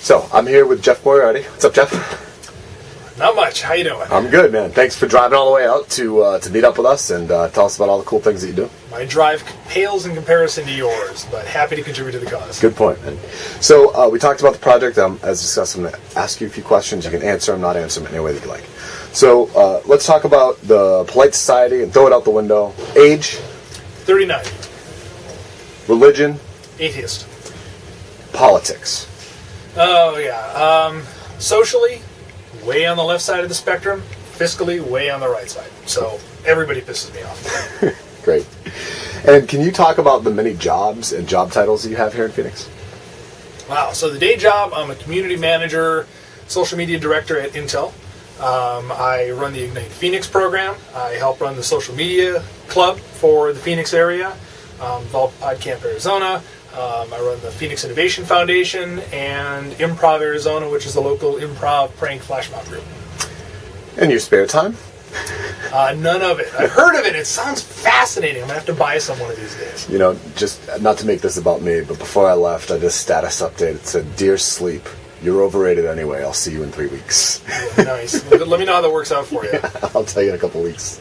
So, I'm here with Jeff Moriarty. What's up, Jeff? Not much. How you doing? I'm good, man. Thanks for driving all the way out to meet up with us and tell us about all the cool things that you do. My drive pales in comparison to yours, but happy to contribute to the cause. Good point, man. So, we talked about the project. As discussed, I'm going to ask you a few questions. You can answer them, not answer them any way that you like. So, let's talk about the polite society and throw it out the window. Age? 39. Religion? Atheist. Politics? Oh, yeah. Socially, way on the left side of the spectrum. Fiscally, way on the right side. So, everybody pisses me off. Great. And can you talk about the many jobs and job titles that you have here in Phoenix? Wow. So, the day job, I'm a community manager, social media director at Intel. I run the Ignite Phoenix program. I help run the social media club for the Phoenix area. Involved PodCamp Arizona. I run the Phoenix Innovation Foundation and Improv Arizona, which is the local improv prank flash mob group. In your spare time? None of it. I've heard of it. It sounds fascinating. I'm going to have to buy some one of these days. You know, just not to make this about me, but before I left, I did a status update. It said, "Dear Sleep, you're overrated anyway. I'll see you in 3 weeks." Nice. Let me know how that works out for you. Yeah, I'll tell you in a couple weeks.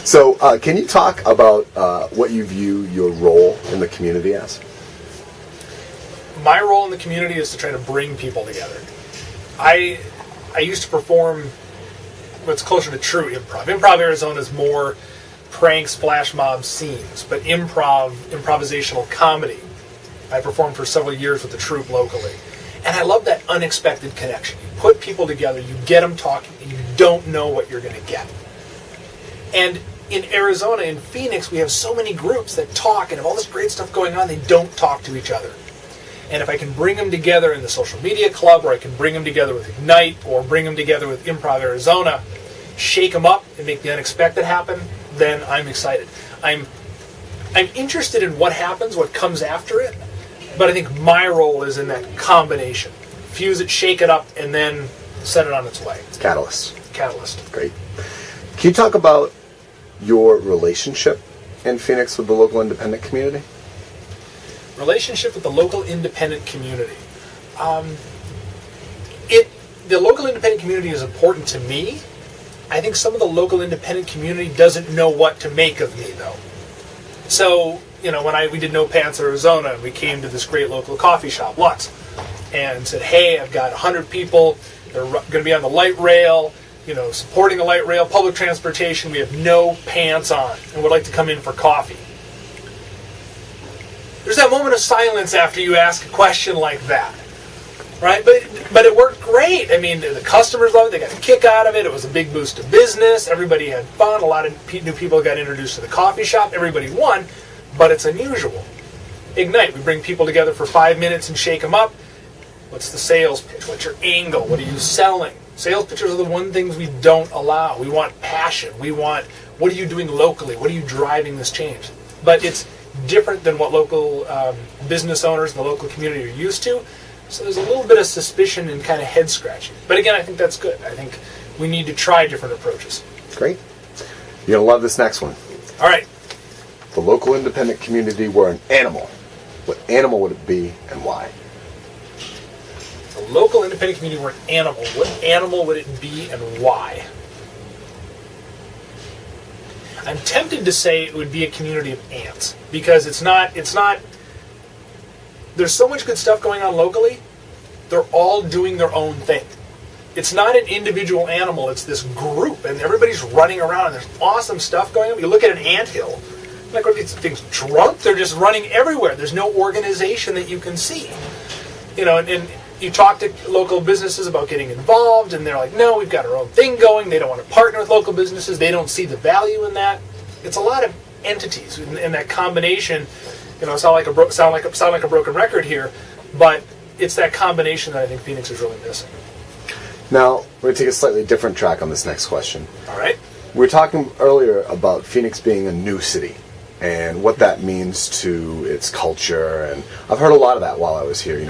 So, can you talk about what you view your role in the community as? My role in the community is to try to bring people together. I used to perform what's closer to true improv. Improv Arizona is more pranks, flash mob scenes, but improvisational comedy. I performed for several years with the troupe locally. And I love that unexpected connection. You put people together, you get them talking, and you don't know what you're going to get. And in Arizona, in Phoenix, we have so many groups that talk and have all this great stuff going on, they don't talk to each other. And if I can bring them together in the social media club, or I can bring them together with Ignite, or bring them together with Improv Arizona, shake them up and make the unexpected happen, then I'm excited. I'm interested in what happens, what comes after it, but I think my role is in that combination. Fuse it, shake it up, and then set it on its way. Catalyst. Great. Can you talk about your relationship in Phoenix with the local independent community? Relationship with the local independent community. The local independent community is important to me. I think some of the local independent community doesn't know what to make of me, though. So, when we did No Pants Arizona, and we came to this great local coffee shop, Lutz, and said, "Hey, I've got 100 people. They're going to be on the light rail, supporting the light rail, public transportation. We have no pants on, and would like to come in for coffee." There's that moment of silence after you ask a question like that, right? But it worked great. I mean, the customers loved it. They got a kick out of it. It was a big boost to business. Everybody had fun. A lot of new people got introduced to the coffee shop. Everybody won, but it's unusual. Ignite. We bring people together for 5 minutes and shake them up. What's the sales pitch? What's your angle? What are you selling? Sales pitches are the one things we don't allow. We want passion. We want, what are you doing locally? What are you driving this change? But it's different than what local business owners in the local community are used to. So there's a little bit of suspicion and kind of head scratching. But again, I think that's good. I think we need to try different approaches. Great. You're going to love this next one. All right. The local independent community were an animal. What animal would it be and why? The local independent community were an animal. What animal would it be and why? I'm tempted to say it would be a community of ants, because it's not, there's so much good stuff going on locally, they're all doing their own thing. It's not an individual animal, it's this group, and everybody's running around, and there's awesome stuff going on. You look at an anthill, like, are these things drunk? They're just running everywhere. There's no organization that you can see. And you talk to local businesses about getting involved, and they're like, no, we've got our own thing going. They don't want to partner with local businesses. They don't see the value in that. It's a lot of entities, and that combination, sound like a broken record here, but it's that combination that I think Phoenix is really missing. Now, we're going to take a slightly different track on this next question. All right. We were talking earlier about Phoenix being a new city and what that means to its culture, and I've heard a lot of that while I was here. You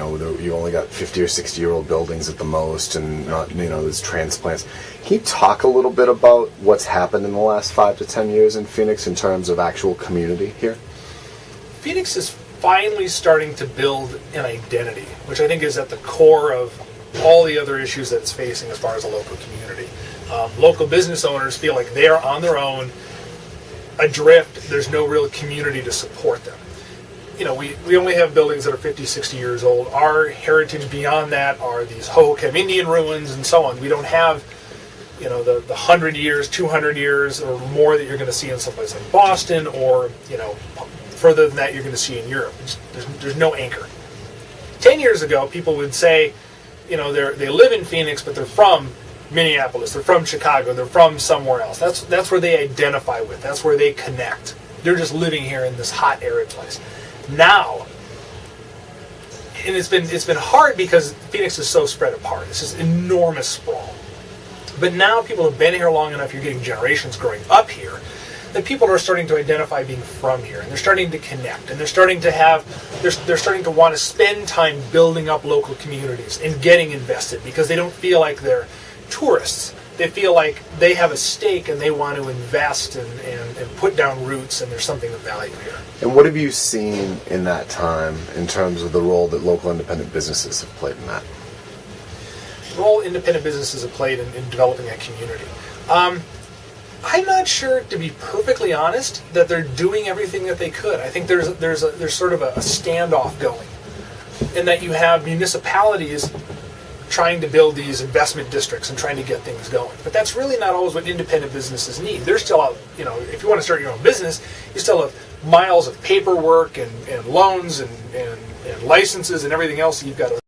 only got 50 or 60-year-old buildings at the most, and there's transplants. Can you talk a little bit about what's happened in the last 5 to 10 years in Phoenix in terms of actual community here? Phoenix is finally starting to build an identity, which I think is at the core of all the other issues that it's facing as far as a local community. Local business owners feel like they are on their own, adrift. There's no real community to support them. You know, we only have buildings that are 50, 60 years old. Our heritage beyond that are these Hohokam Indian ruins and so on. We don't have, you know, the 100 years, 200 years or more that you're going to see in someplace like Boston, or, you know, further than that you're going to see in Europe. There's no anchor. 10 years ago, people would say, you know, they live in Phoenix, but they're from Minneapolis, they're from Chicago, they're from somewhere else. That's where they identify with. That's where they connect. They're just living here in this hot, arid place. Now, and it's been hard because Phoenix is so spread apart. It's this enormous sprawl. But now people have been here long enough, you're getting generations growing up here, that people are starting to identify being from here, and they're starting to connect, and they're starting to want to spend time building up local communities and getting invested, because they don't feel like they're tourists. They feel like they have a stake and they want to invest and put down roots, and there's something of value here. And what have you seen in that time in terms of the role that local independent businesses have played in that? The role independent businesses have played in developing a community. I'm not sure, to be perfectly honest, that they're doing everything that they could. I think there's sort of a standoff going, in that you have municipalities trying to build these investment districts and trying to get things going. But that's really not always what independent businesses need. They're still out, you know, if you want to start your own business, you still have miles of paperwork and loans and licenses and everything else that you've got to